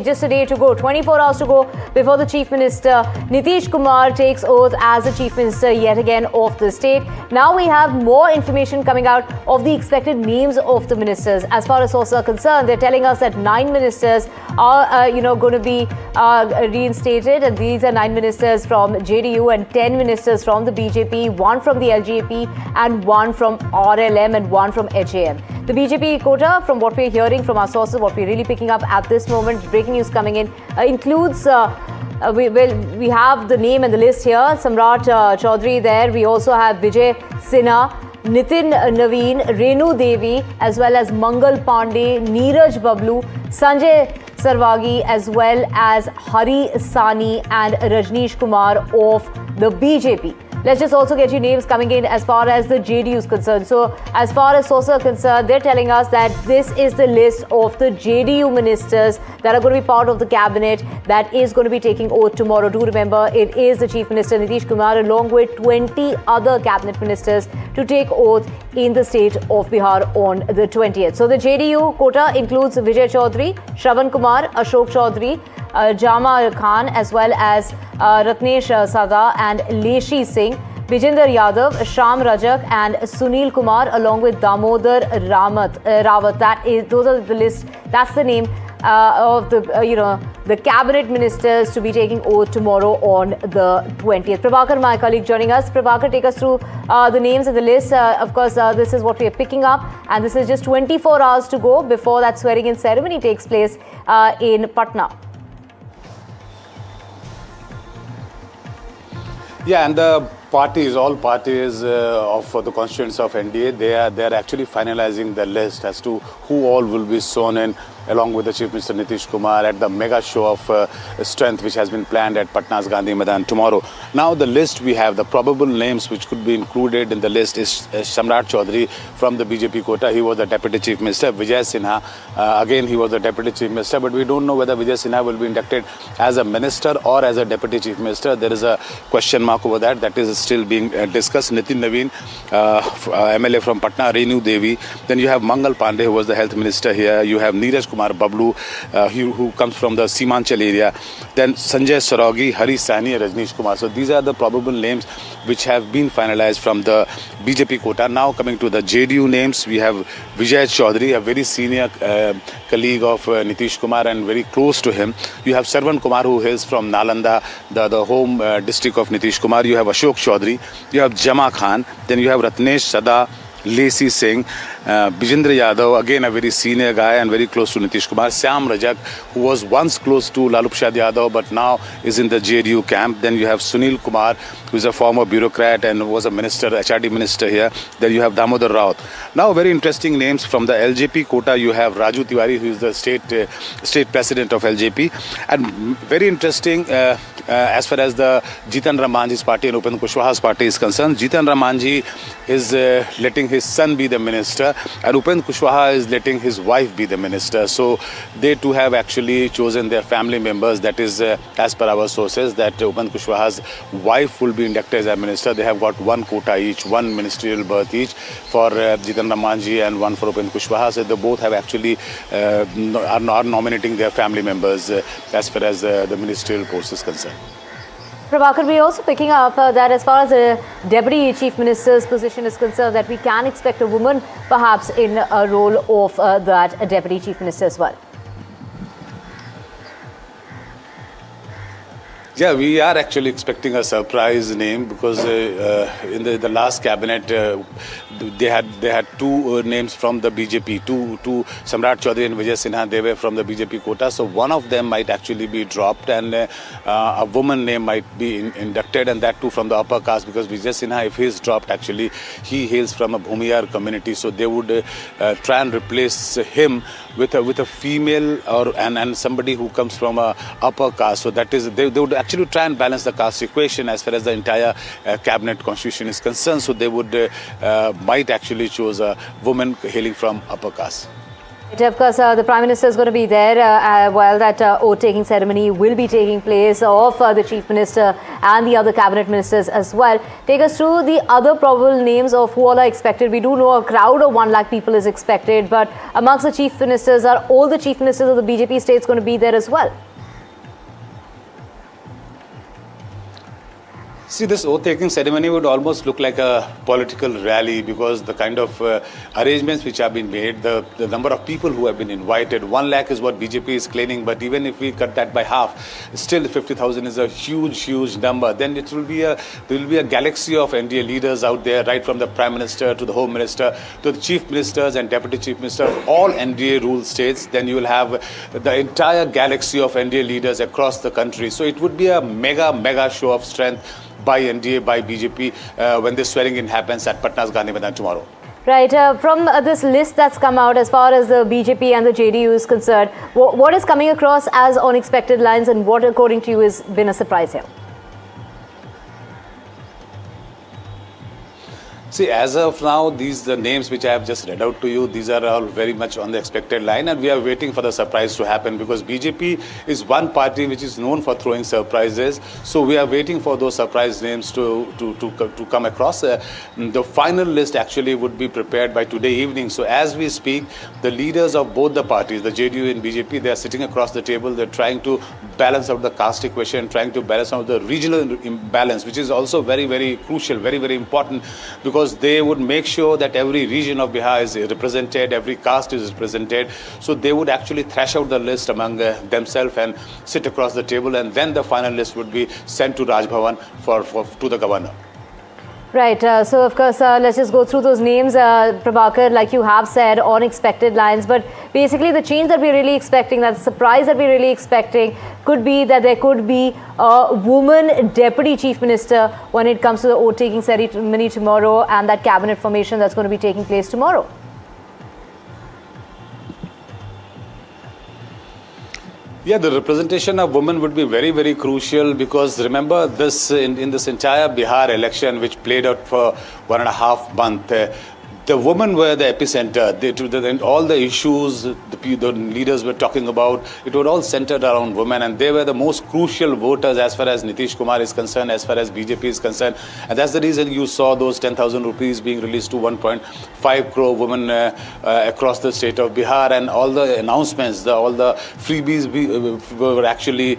Just a day to go, 24 hours to go before the Chief Minister Nitish Kumar takes oath as the Chief Minister yet again of the state. Now we have more information coming out of the expected names of the ministers. As far as sources are concerned, they're telling us that 9 ministers are going to be reinstated, and these are 9 ministers from JDU and 10 ministers from the BJP, 1 from the LGP and 1 from RLM and 1 from HAM. The BJP quota, from what we're hearing from our sources, what we're really picking up at this moment, breaking news coming in, includes, we have the name and the list here, Samrat Chaudhary there. We also have Vijay Sinha, Nitin Naveen, Renu Devi, as well as Mangal Pandey, Neeraj Bablu, Sanjay Sarvagi, as well as Hari Sani and Rajneesh Kumar of the BJP. Let's just also get you names coming in as far as the JDU is concerned. So, as far as sources are concerned, they're telling us that this is the list of the JDU ministers that are going to be part of the cabinet that is going to be taking oath tomorrow. Do remember, it is the Chief Minister Nitish Kumar along with 20 other cabinet ministers to take oath in the state of Bihar on the 20th. So, the JDU quota includes Vijay Chaudhary, Shravan Kumar, Ashok Chaudhary, Jama Khan, as well as Ratnesh Saga and Leshi Singh, Vijender Yadav, Sham Rajak and Sunil Kumar, along with Damodar Rawat. Those are the list. That's the name of the cabinet ministers to be taking oath tomorrow on the 20th. Prabhakar, my colleague, joining us. Prabhakar, take us through the names and the list. Of course, this is what we are picking up, and this is just 24 hours to go before that swearing-in ceremony takes place in Patna. Yeah, and the parties, all parties of the constituents of NDA, they are actually finalizing the list as to who all will be sworn in along with the Chief Minister Nitish Kumar at the mega show of strength which has been planned at Patna's Gandhi Maidan tomorrow. Now the list we have, the probable names which could be included in the list is Samrat Chaudhary from the BJP quota. He was the Deputy Chief Minister. Vijay Sinha, again he was the Deputy Chief Minister, but we don't know whether Vijay Sinha will be inducted as a minister or as a Deputy Chief Minister. There is a question mark over that. That is still being discussed. Nitin Naveen, MLA from Patna, Renu Devi. Then you have Mangal Pandey, who was the Health Minister here. You have Neeraj Kumar Bablu, who comes from the Simanchal area. Then Sanjay Sarvagi, Hari Sani, and Rajneesh Kumar. So these are the probable names which have been finalized from the BJP quota. Now coming to the JDU names, we have Vijay Chaudhary, a very senior colleague of Nitish Kumar and very close to him. You have Shravan Kumar, who hails from Nalanda, the home district of Nitish Kumar. You have Ashok Chaudhary. You have Jama Khan. Then you have Ratnesh Sada, Leshi Singh, Vijender Yadav, again a very senior guy and very close to Nitish Kumar. Sham Rajak, who was once close to Lalu Prasad Yadav but now is in the JDU camp. Then you have Sunil Kumar, who is a former bureaucrat and was a minister, HRD minister here. Then you have Damodar Rawat. Now very interesting names from the LJP quota. You have Raju Tiwari, who is the state president of LJP. And very interesting as far as the Jitan Ram Manjhi's party and Upendra Kushwaha's party is concerned. Jitan Ram Manjhi is letting his son be the minister, and Upendra Kushwaha is letting his wife be the minister. So they too have actually chosen their family members. That is, as per our sources, that Upendra Kushwaha's wife will be inducted as a minister. They have got 1 quota each, 1 ministerial berth each for Jitan Ram Manjhi and 1 for Upendra Kushwaha. So they both have actually are nominating their family members as far as the ministerial post is concerned. Prabhakar, we are also picking up that as far as the Deputy Chief Minister's position is concerned, that we can expect a woman perhaps in a role of that Deputy Chief Minister as well. Yeah, we are actually expecting a surprise name because in the last cabinet they had 2 names from the BJP, two Samrat Chaudhary and Vijay Sinha. They were from the BJP quota, so one of them might actually be dropped and a woman name might be inducted, and that too from the upper caste, because Vijay Sinha, if he is dropped, actually he hails from a Bhumiyar community, so they would try and replace him with a female and somebody who comes from a upper caste. So that is, they would actually try and balance the caste equation as far as the entire cabinet constitution is concerned. So they would might actually choose a woman hailing from upper caste. Of course, the Prime Minister is going to be there while that oath-taking ceremony will be taking place of the Chief Minister and the other cabinet ministers as well. Take us through the other probable names of who all are expected. We do know a crowd of 1 lakh people is expected, but amongst the Chief Ministers, are all the Chief Ministers of the BJP states going to be there as well? See, this oath-taking ceremony would almost look like a political rally because the kind of arrangements which have been made, the number of people who have been invited, 1 lakh is what BJP is claiming, but even if we cut that by half, still 50,000 is a huge, huge number. Then there will be a galaxy of NDA leaders out there, right from the Prime Minister to the Home Minister to the Chief Ministers and Deputy Chief Minister of all NDA ruled states. Then you will have the entire galaxy of NDA leaders across the country. So it would be a mega show of strength by NDA, by BJP, when the swearing in happens at Patna's Gandhi Maidan tomorrow. Right. From this list that's come out as far as the BJP and the JDU is concerned, what is coming across as unexpected lines and what, according to you, has been a surprise here? See, as of now, the names which I have just read out to you, these are all very much on the expected line, and we are waiting for the surprise to happen because BJP is one party which is known for throwing surprises. So we are waiting for those surprise names to come across. The final list actually would be prepared by today evening. So as we speak, the leaders of both the parties, the JDU and BJP, they are sitting across the table. They're trying to balance out the caste equation, trying to balance out the regional imbalance, which is also very crucial, very important, because they would make sure that every region of Bihar is represented, every caste is represented. So they would actually thrash out the list among themselves and sit across the table, and then the final list would be sent to Raj Bhavan to the governor. Right. So, of course, let's just go through those names, Prabhakar, like you have said, unexpected lines. But basically, the change that we're really expecting, that surprise that we're really expecting, could be that there could be a woman deputy chief minister when it comes to the oath-taking ceremony tomorrow and that cabinet formation that's going to be taking place tomorrow. Yeah, the representation of women would be very crucial because remember this in this entire Bihar election which played out for 1.5 months, the women were the epicenter. All the issues the leaders were talking about, it was all centered around women, and they were the most crucial voters as far as Nitish Kumar is concerned, as far as BJP is concerned. And that's the reason you saw those 10,000 rupees being released to 1.5 crore women across the state of Bihar, and all the announcements, all the freebies were actually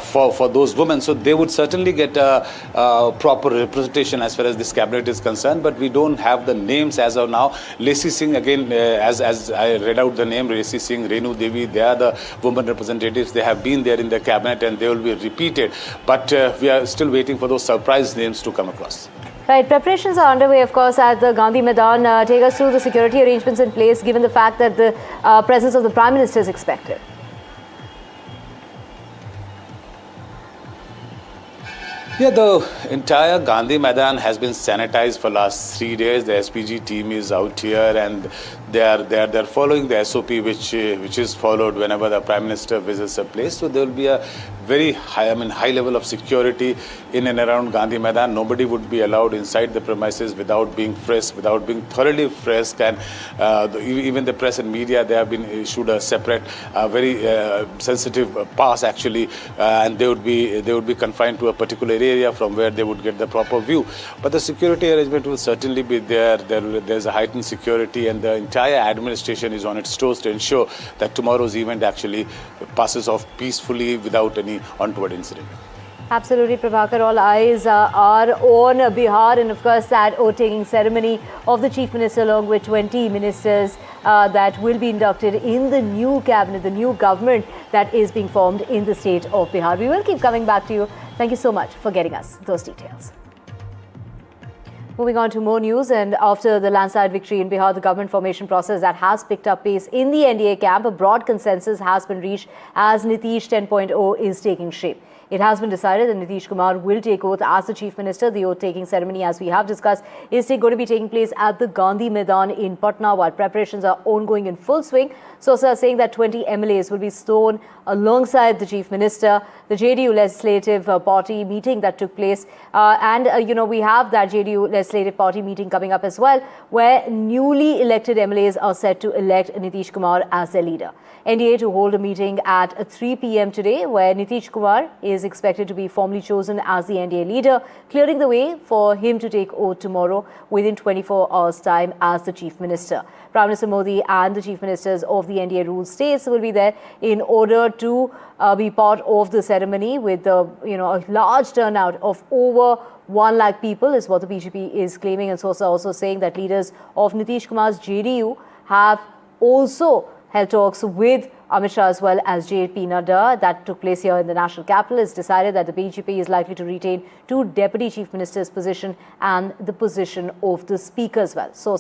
for those women. So they would certainly get a proper representation as far as this cabinet is concerned, but we don't have the names as of now. Lacy Singh, again, as I read out the name, Lacy Singh, Renu Devi, they are the women representatives. They have been there in the cabinet and they will be repeated. But we are still waiting for those surprise names to come across. Right, preparations are underway, of course, at the Gandhi Maidan. Take us through the security arrangements in place, given the fact that the presence of the Prime Minister is expected. Yeah, the entire Gandhi Maidan has been sanitized for last 3 days. The SPG team is out here and they're following the SOP which is followed whenever the Prime Minister visits a place. So there will be a very high level of security in and around Gandhi Maidan. Nobody would be allowed inside the premises without being frisked, without being thoroughly frisked. And even the press and media, they have been issued a separate, very sensitive pass actually, and they would be confined to a particular area from where they would get the proper view. But the security arrangement will certainly be there. There's a heightened security, and the entire administration is on its toes to ensure that tomorrow's event actually passes off peacefully without any untoward incident. Absolutely, Prabhakar. All eyes are on Bihar and, of course, that oath-taking ceremony of the Chief Minister along with 20 ministers that will be inducted in the new cabinet, the new government that is being formed in the state of Bihar. We will keep coming back to you. Thank you so much for getting us those details. Moving on to more news, and after the landslide victory in Bihar, the government formation process that has picked up pace in the NDA camp, a broad consensus has been reached as Nitish 10.0 is taking shape. It has been decided that Nitish Kumar will take oath as the Chief Minister. The oath-taking ceremony, as we have discussed, is going to be taking place at the Gandhi Maidan in Patna, while preparations are ongoing in full swing. Sources are saying that 20 MLAs will be sworn alongside the Chief Minister. The JDU Legislative Party meeting that took place, we have that JDU Legislative legislative party meeting coming up as well, where newly elected MLAs are set to elect Nitish Kumar as their leader. NDA to hold a meeting at 3 p.m. today, where Nitish Kumar is expected to be formally chosen as the NDA leader, clearing the way for him to take oath tomorrow within 24 hours' time as the Chief Minister. Prime Minister Modi and the Chief Ministers of the NDA ruled states will be there in order to be part of the ceremony with a large turnout of over 1 lakh people is what the BJP is claiming, and sources are also saying that leaders of Nitish Kumar's JDU have also held talks with Amit Shah as well as JP Nadda. That took place here in the national capital. It's decided that the BJP is likely to retain 2 deputy chief ministers' position and the position of the speaker as well. So